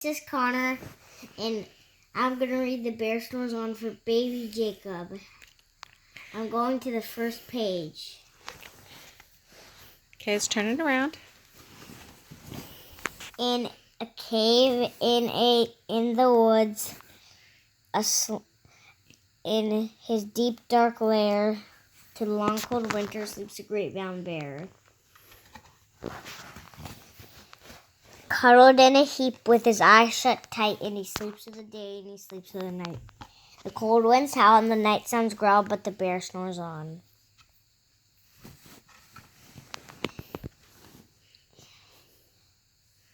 This is Connor, and I'm going to read the Bear Snores On for baby Jacob. I'm going to the first page. Okay, let's turn it around. In a cave in the woods, in his deep dark lair, to the long cold winter sleeps a great brown bear. Cuddled in a heap with his eyes shut tight, and he sleeps through the day and he sleeps through the night. The cold winds howl and the night sounds growl, but the bear snores on.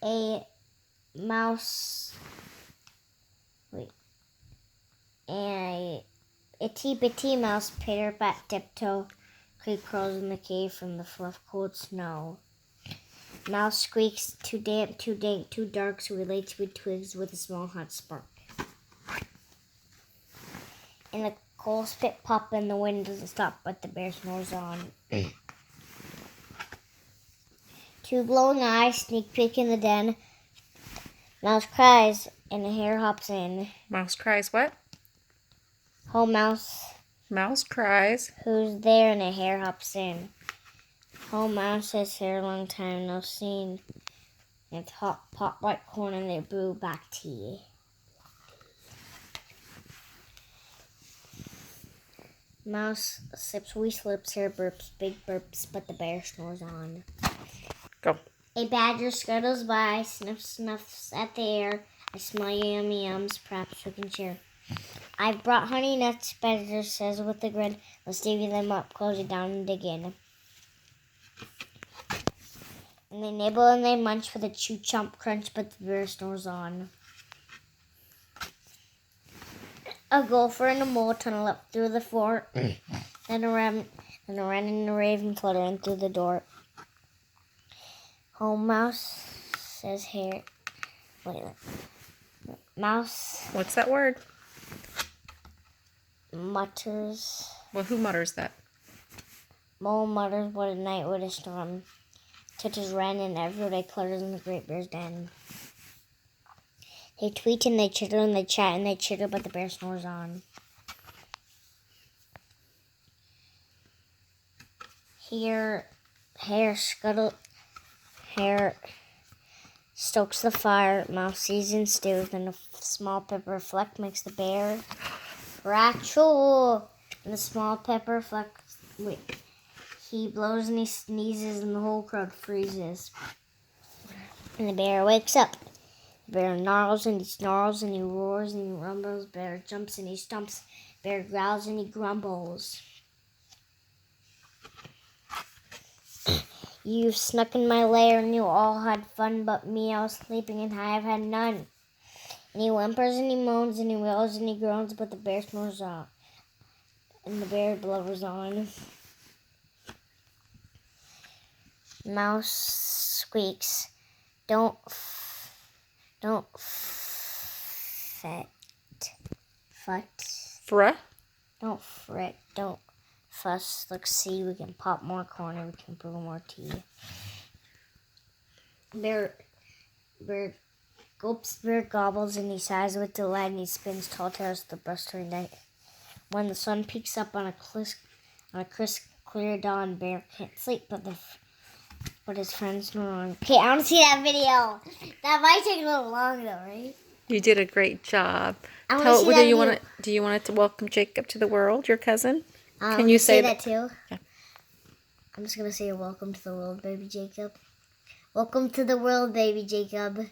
A itty-bitty mouse pitter-pat tiptoe creep crawls in the cave from the fluff cold snow. Mouse squeaks, too damp, too dank, too dark, so relates with twigs with a small hot spark. And the coals spit pop and the wind doesn't stop, but the bear snores on. Two glowing eyes sneak peek in the den. Mouse cries and a hare hops in. Mouse cries what? Oh, mouse. Mouse cries. Who's there? And a hare hops in. Oh, mouse says hare, long time no seen. It's hot pot white corn and they brew back tea. Mouse sips wee slips, hare burps, big burps, but the bear snores on. Go. A badger scuttles by, snuffs at the air. I smell yummy yums, perhaps we can share. I've brought honey nuts, badger says with a grin. Let's divvy them up, close it down and dig in. And they nibble and they munch with a chew chomp crunch, but the bear snores on. A gopher and a mole tunnel up through the fort. Then a wren and a raven flutter in through the door. Oh, mouse, says hare. Wait. Mouse. What's that word? Mutters. Well, who mutters that? Mole mutters, what a night, what a storm. Titters wren and every day clutters in the great bear's den. They tweet and they chitter and they chat and they chitter, but the bear snores on. Here, hare stokes the fire, mouse seasons stews, and a small pepper fleck makes the bear rattle. And the small pepper fleck, he blows and he sneezes and the whole crowd freezes. And the bear wakes up. The bear gnarls and he snarls and he roars and he rumbles. Bear jumps and he stumps. Bear growls and he grumbles. You've snuck in my lair and you all had fun, but me, I was sleeping and I have had none. And he whimpers and he moans and he wails and he groans, but the bear snores on. And the bear blubbers on. Mouse squeaks, don't fret, don't fuss, look, see, we can pop more corn and we can brew more tea. Bear gulps, bear gobbles, and he sighs with delight, and he spins tall tales the blustery night. When the sun peeks up on a crisp, clear dawn, bear can't sleep, but his friends snore on. Okay, I want to see that video. That might take a little long though, right? You did a great job. I want to see that video. Do you want it to welcome Jacob to the world, your cousin? Can you say that too? Yeah. I'm just going to say welcome to the world, baby Jacob. Welcome to the world, baby Jacob.